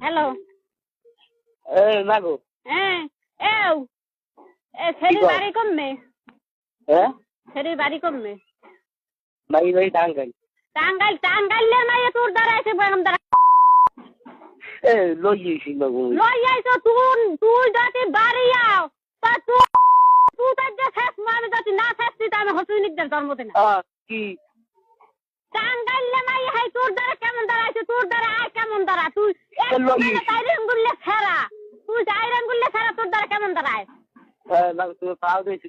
Hello. মাগো হ্যাঁ এও সেরি বাড়ি কমবে। হ্যাঁ সেরি বাড়ি কমবে। বাড়ি বাড়ি টাঙ্গাইল। টাঙ্গাইলের মাইয়ে তোর দ্বারা এসে বেগম দ্বারা লই যাইছি মাগো। লই আইছো তুই যদি বাড়ি আও তা তুই তার যে শেষ আমি যদি না শেষ দিতে আমি হসুনিকদের জন্ম দেনা। কি টাঙ্গাইলে মাইয়ে হাই তোর দ্বারা কেমন দ্বারা আইছে তোর দ্বারা আয় কেমন দ্বারা তুই তাইরেন গুললে ফেরা তুই তাইরেন গুললে ফেরা তোর দ্বারা কেমন দ্বারা আয় তুমি পাও দিয়েছি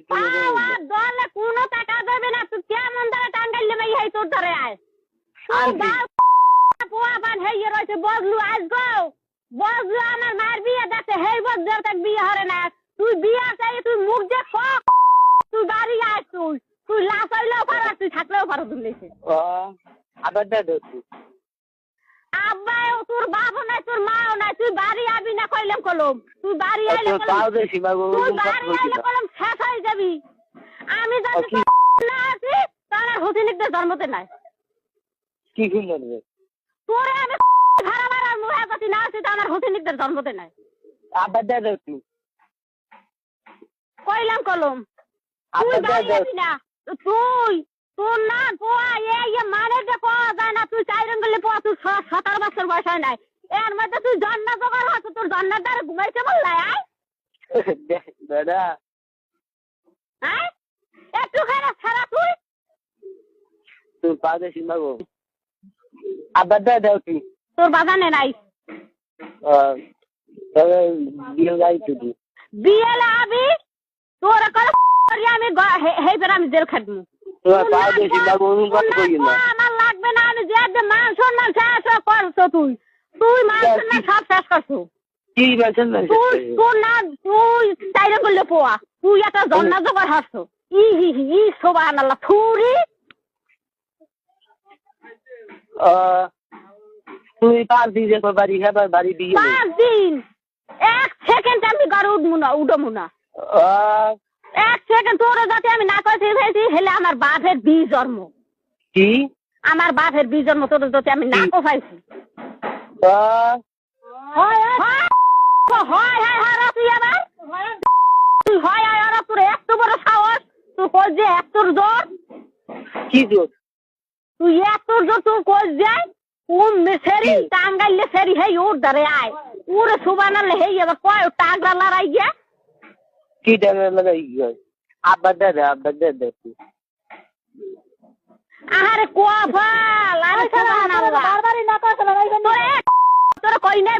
দলে কোনো টাকা দেবে না তুই কেমন দ্বারা টাঙ্গাইলে মাইয়ে হাই তোর দ্বারা আয় পোয়া বান হেয়ে রয়েছে বজলু আজ গো বজলু আমার মায়ের বিয়ে দেখে হেই বজলু তাক বিয়ে হরে না তুই বিয়ে চাই তুই মুখ যে তুই বাড়ি আয় তুই লাশ হইলেও পারা তুই থাকলেও পারো দুলেছে আবার দাদা আব্বাও তোর বাবু নাই তোর মাও নাই তুই বাড়ি আবি না কইলাম কলম তুই বাড়ি আইলে পাও দিয়েছি মাগো। তুই বাড়ি আইলে কলম শেষ হয়ে যাবি আমি যদি না আছি তাহলে হসিনিকদের জন্মতে নাই কি সুন্দর তোরে আমি ভাড়া ভাড়া মুহে যদি না আছি তো আমার হসিনিকদের জন্মতে নাই আবার দাদা কইলাম কলম তুই বাড়ি আবি না তুই তোর না পোয়া এই মানে যে পাওয়া যায় না তুই 4 রঙলে পোয়া তুই 17 বছর বয়স হয় নাই এর মধ্যে তুই জন্না জোগাড় হতো তোর জন্নার দ্বারা ঘুমাইতে বললাই আয় দাদা হ্যাঁ একটু খারাপ ছাড়া তুই পাও দিয়েছি মাগো। আবার দাদা তুই তোর বাগানে নাই তবে বিয়ে যাইছি তুই বিয়েলে আবি তোর করে আমি হেইবার আমি জেল খাটবো তোমার পাও দিয়েছি মাগো কথা কই না আমার লাগবে না আমি যে মান সম্মান শেষ করছো তুই মান সম্মান সব শেষ করছো কি বলছেন না তোর না তুই 4 রঙলে পোয়া তুই একটা জন্না জোগাড় হাসছো ই সুবহানাল্লাহ থুরি তুই 5 দিন যে বাড়ি খাবার বাড়ি দিয়ে 5 দিন 1 সেকেন্ড আমি ঘরে উঠবো না 1 সেকেন্ড তোর যাতে আমি না কইতে ফেলছি হেলে আমার বাপের বীজ জন্ম কি আমার বাপের বীজ জন্ম তোর যাতে আমি না কোফাইছি হয় তুই আবার তুই হয় আর তোর এত বড় সাহস তুই কই যে এত জোর কি জোর তুই এত জোর তুই কই যায় সেরি টাঙ্গাইলে সেরি হেই ওর ধরে আয় ওরে সুবহানাল্লাহ হেই আবার কয় টাগরা লড়াই গিয়া কি টাগরা লাগাই গিয়া আবার দাদা আরে কোয়া ভাল আরে সুবহানাল্লাহ বারবারই না কয় তোরে কই নাই